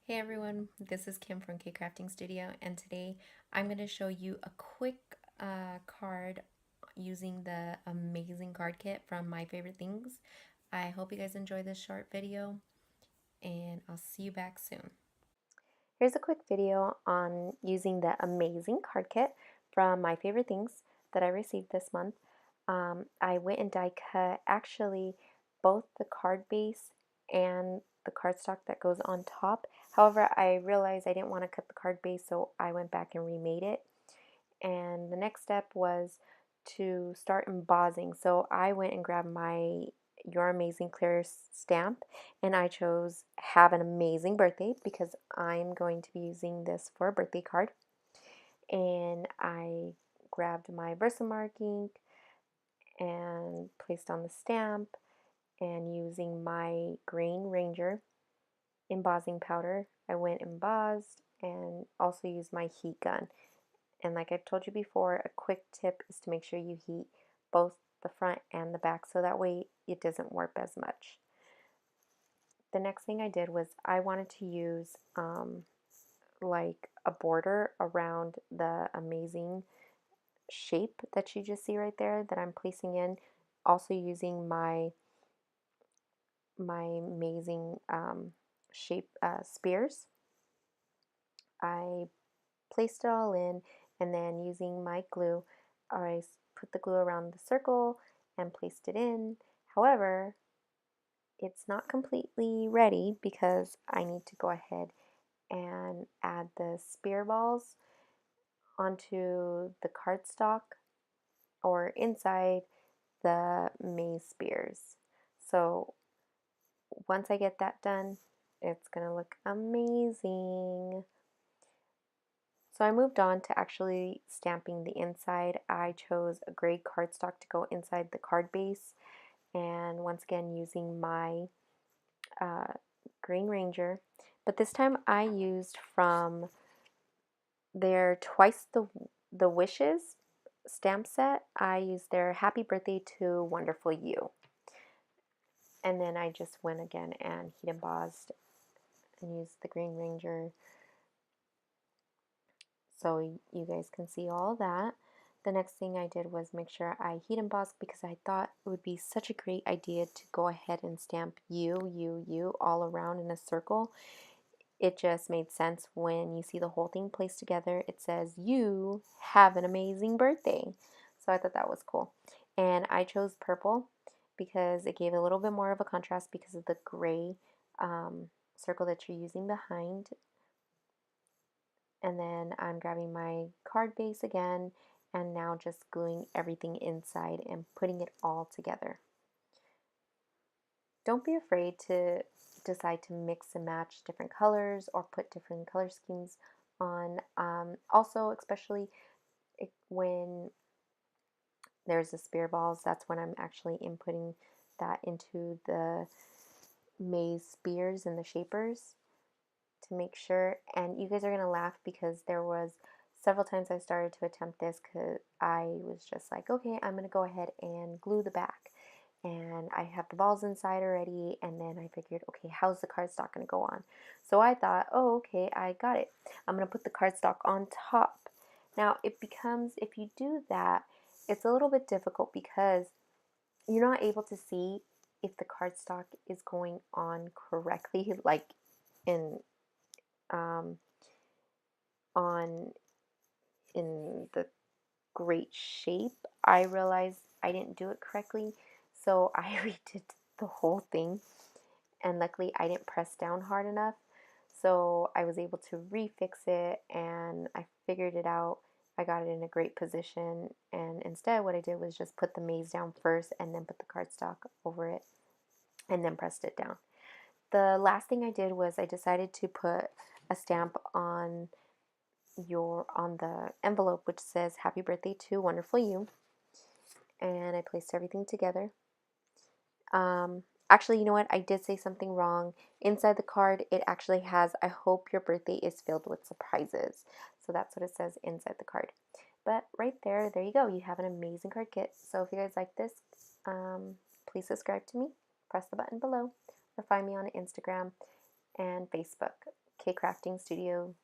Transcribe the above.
Hey everyone, this is Kim from Krafting Studio, and today I'm going to show you a quick card using the Amazing Card Kit from My Favorite Things. I hope you guys enjoy this short video, and I'll see you back soon. Here's a quick video on using the Amazing Card Kit from My Favorite Things that I received this month. I went and die cut actually both the card base and the cardstock that goes on top. However, I realized I didn't want to cut the card base, so I went back and remade it. And the next step was to start embossing. So I went and grabbed my Your Amazing Clear stamp, and I chose Have an Amazing Birthday because I'm going to be using this for a birthday card. And I grabbed my Versamark ink and placed on the stamp, and using my Green Ranger embossing powder, I went embossed and also used my heat gun. And like I've told you before, a quick tip is to make sure you heat both the front and the back so that way it doesn't warp as much. The next thing I did was I wanted to use like a border around the amazing shape that you just see right there that I'm placing in, also using my amazing shape spears. I placed it all in, and then using my glue, I put the glue around the circle and placed it in. However, it's not completely ready because I need to go ahead and add the spear balls onto the cardstock or inside the maize spears. So once I get that done, it's gonna look amazing. So I moved on to actually stamping the inside. I chose a gray cardstock to go inside the card base, and once again using my uh, Green Ranger, but this time I used from their Twice the Wishes stamp set. I used their Happy Birthday to Wonderful You, and then I just went again and heat embossed and used the Green Ranger so you guys can see all that. The next thing I did was make sure I heat embossed because I thought it would be such a great idea to go ahead and stamp you all around in a circle. It just made sense when you see the whole thing placed together. It says, "You have an amazing birthday." So I thought that was cool. And I chose purple because it gave a little bit more of a contrast because of the gray circle that you're using behind. And then I'm grabbing my card base again and now just gluing everything inside and putting it all together. Don't be afraid to decide to mix and match different colors or put different color schemes on. Also, especially when there's the spear balls, that's when I'm actually inputting that into the maize spears and the shapers to make sure. And you guys are gonna laugh because there was several times I started to attempt this because I was just like, okay, I'm gonna go ahead and glue the back, and I have the balls inside already, and then I figured, okay, how's the cardstock gonna go on? So I thought, oh, okay, I got it. I'm gonna put the cardstock on top. Now it becomes, if you do that, it's a little bit difficult because you're not able to see if the cardstock is going on correctly, like in um, on in the great shape. I realized I didn't do it correctly, so I redid the whole thing, and luckily I didn't press down hard enough, so I was able to refix it and I figured it out. I got it in a great position, and instead what I did was just put the maze down first and then put the cardstock over it and then pressed it down. The last thing I did was I decided to put a stamp on the envelope which says happy birthday to wonderful you, and I placed everything together. Actually, you know what, I did say something wrong. Inside the card it actually has, I hope your birthday is filled with surprises, so that's what it says inside the card. But right there you go, you have an amazing card kit. So if you guys like this, please subscribe to me, press the button below, or find me on Instagram and Facebook, K Crafting Studio.